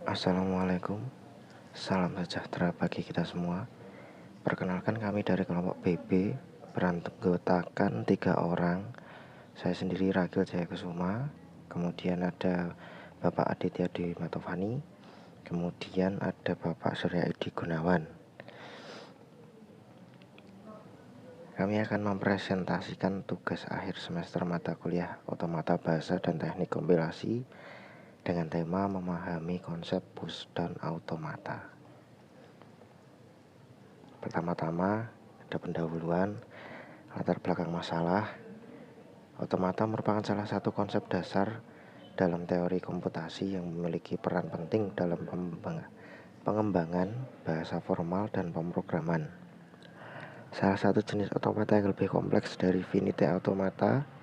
Assalamualaikum, salam sejahtera bagi kita semua. Perkenalkan, kami dari kelompok BB beranggotakan 3 orang. Saya sendiri Ragil Jayakusuma, kemudian ada Bapak Aditya Dwi Matovani, kemudian ada Bapak Surya Edi Gunawan. Kami akan mempresentasikan tugas akhir semester mata kuliah Otomata Bahasa dan Teknik Kompilasi dengan tema memahami konsep push down automata. Pertama-tama ada pendahuluan, latar belakang masalah. Otomata merupakan salah satu konsep dasar dalam teori komputasi yang memiliki peran penting dalam pengembangan bahasa formal dan pemrograman. Salah satu jenis otomata yang lebih kompleks dari finite automata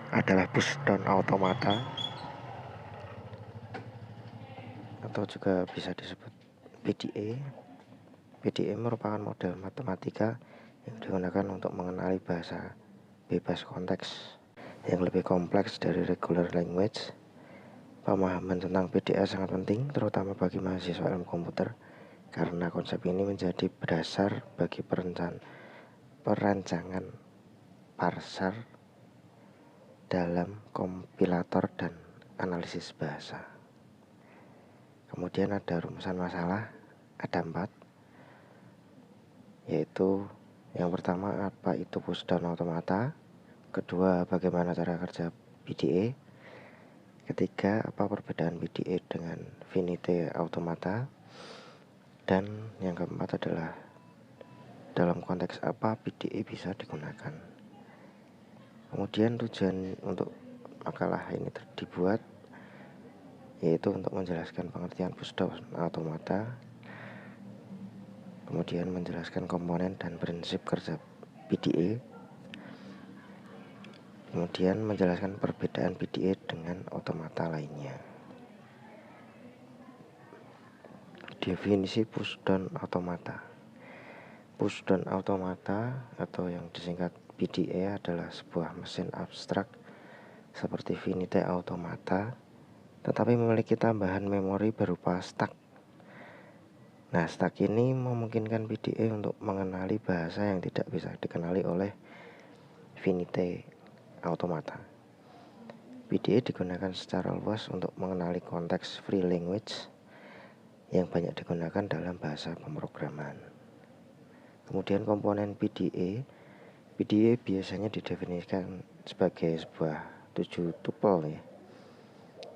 adalah push down automata, atau juga bisa disebut PDA. PDA merupakan model matematika yang digunakan untuk mengenali bahasa bebas konteks yang lebih kompleks dari regular language. Pemahaman tentang PDA sangat penting, terutama bagi mahasiswa ilmu komputer, karena konsep ini menjadi dasar bagi perancangan parser dalam kompilator dan analisis bahasa. Kemudian ada rumusan masalah, ada 4, yaitu yang pertama, apa itu push down automata. Kedua, bagaimana cara kerja PDA. Ketiga, apa perbedaan PDA dengan finite automata. Dan yang keempat adalah dalam konteks apa PDA bisa digunakan. Kemudian tujuan untuk makalah ini dibuat yaitu untuk menjelaskan pengertian push down automata, kemudian menjelaskan komponen dan prinsip kerja PDA, kemudian menjelaskan perbedaan PDA dengan otomata lainnya. Definisi push down automata. Push down automata atau yang disingkat PDA adalah sebuah mesin abstrak seperti finite automata, tetapi memiliki tambahan memori berupa stack. Nah, stack ini memungkinkan PDA untuk mengenali bahasa yang tidak bisa dikenali oleh finite automata. PDA digunakan secara luas untuk mengenali konteks free language yang banyak digunakan dalam bahasa pemrograman. Kemudian komponen PDA biasanya didefinisikan sebagai sebuah 7 tuple, ya,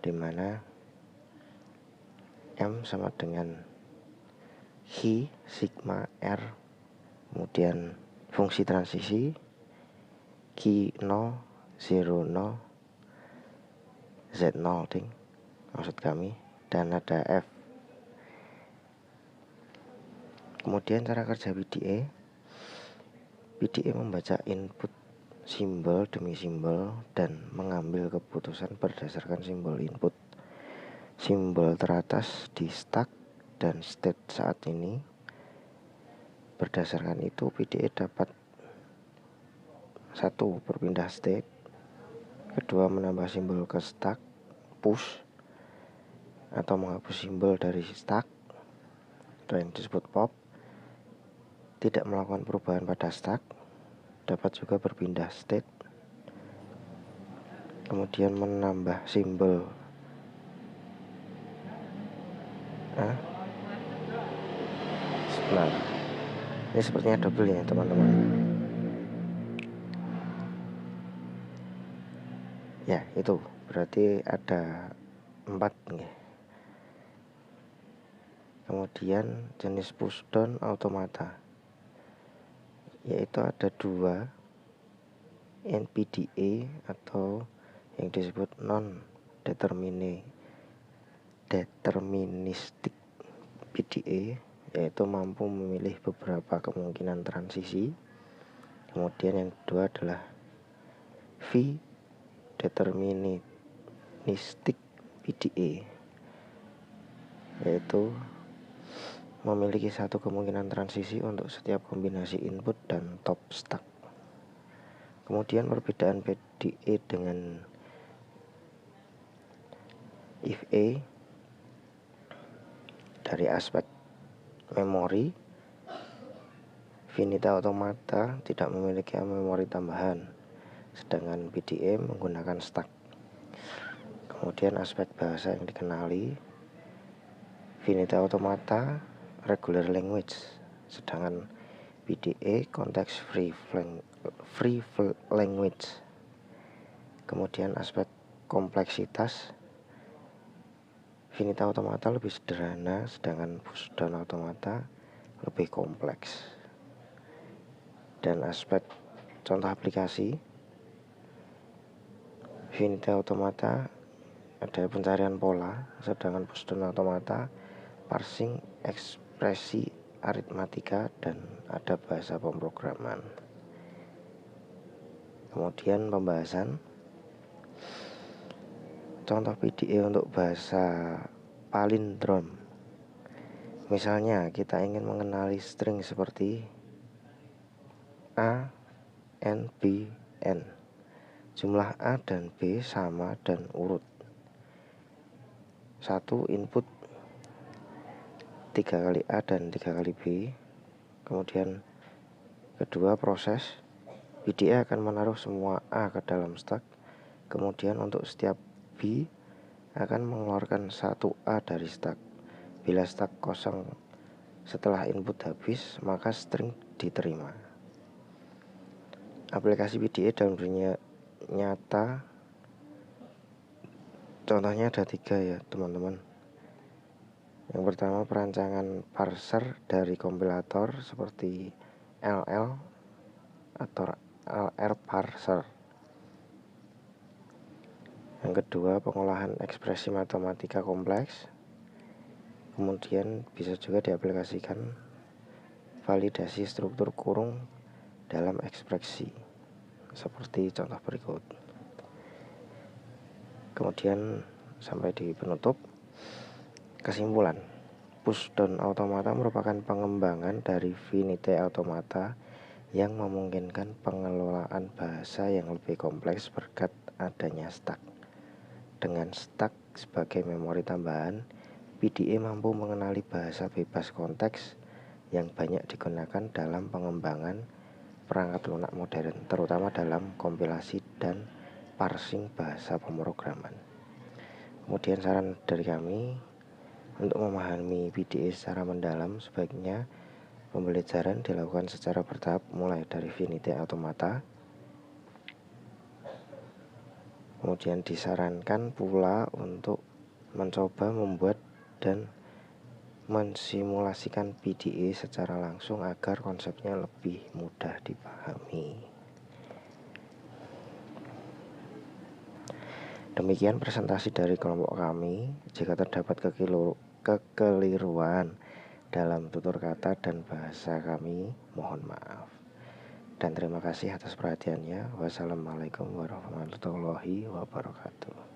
dimana M sama dengan Hi, sigma, R, kemudian fungsi transisi, Q 0, 0, 0, Z 0 maksud kami, dan ada F. Kemudian cara kerja PDA membaca input simbol demi simbol dan mengambil keputusan berdasarkan simbol input. Simbol teratas di stack dan state saat ini. Berdasarkan itu PDA dapat 1. Berpindah state, kedua menambah simbol ke stack, push, atau menghapus simbol dari stack atau yang disebut pop, tidak melakukan perubahan pada stack, dapat juga berpindah state, kemudian menambah simbol sebentar, ini sepertinya double ya teman-teman. Ya, itu berarti ada 4 nih. Kemudian jenis push down automata, yaitu ada 2, NPDA atau yang disebut non deterministik PDA, yaitu mampu memilih beberapa kemungkinan transisi. Kemudian yang kedua adalah V deterministik PDA, yaitu memiliki satu kemungkinan transisi untuk setiap kombinasi input dan top stack. Kemudian perbedaan PDA dengan If A, dari aspek memori, Finite Automata tidak memiliki memori tambahan, sedangkan PDE menggunakan stack. Kemudian aspek bahasa yang dikenali, Finite Automata regular language, sedangkan PDE context free language. Kemudian aspek kompleksitas, Finite Automata lebih sederhana, sedangkan Pushdown Automata lebih kompleks. Dan aspek contoh aplikasi, Finite Automata ada pencarian pola, sedangkan Pushdown Automata parsing ekspresi aritmatika dan ada bahasa pemrograman. Kemudian pembahasan contoh PDE untuk bahasa palindrom. Misalnya kita ingin mengenali string seperti A, N, B, N. Jumlah A dan B sama dan urut. 1 input 3 kali A dan 3 kali B. Kemudian kedua proses PDE akan menaruh semua A ke dalam stack. Kemudian untuk setiap B akan mengeluarkan 1 A dari stack. Bila stack kosong setelah input habis, maka string diterima. Aplikasi PDE dalam dunia nyata contohnya ada 3 ya teman-teman. Yang pertama perancangan parser dari kompilator seperti LL atau LR parser. Yang kedua pengolahan ekspresi matematika kompleks. Kemudian bisa juga diaplikasikan validasi struktur kurung dalam ekspresi seperti contoh berikut. Kemudian sampai di penutup, kesimpulan, Pushdown Automata merupakan pengembangan dari Finite Automata yang memungkinkan pengelolaan bahasa yang lebih kompleks berkat adanya stack. Dengan stack sebagai memori tambahan, PDE mampu mengenali bahasa bebas konteks yang banyak digunakan dalam pengembangan perangkat lunak modern, terutama dalam kompilasi dan parsing bahasa pemrograman. Kemudian saran dari kami, untuk memahami PDE secara mendalam, sebaiknya pembelajaran dilakukan secara bertahap mulai dari Finite Automata. Kemudian disarankan pula untuk mencoba membuat dan mensimulasikan PDE secara langsung agar konsepnya lebih mudah dipahami. Demikian presentasi dari kelompok kami. Jika terdapat kekeliruan dalam tutur kata dan bahasa kami, mohon maaf. Dan terima kasih atas perhatiannya. Wassalamualaikum warahmatullahi wabarakatuh.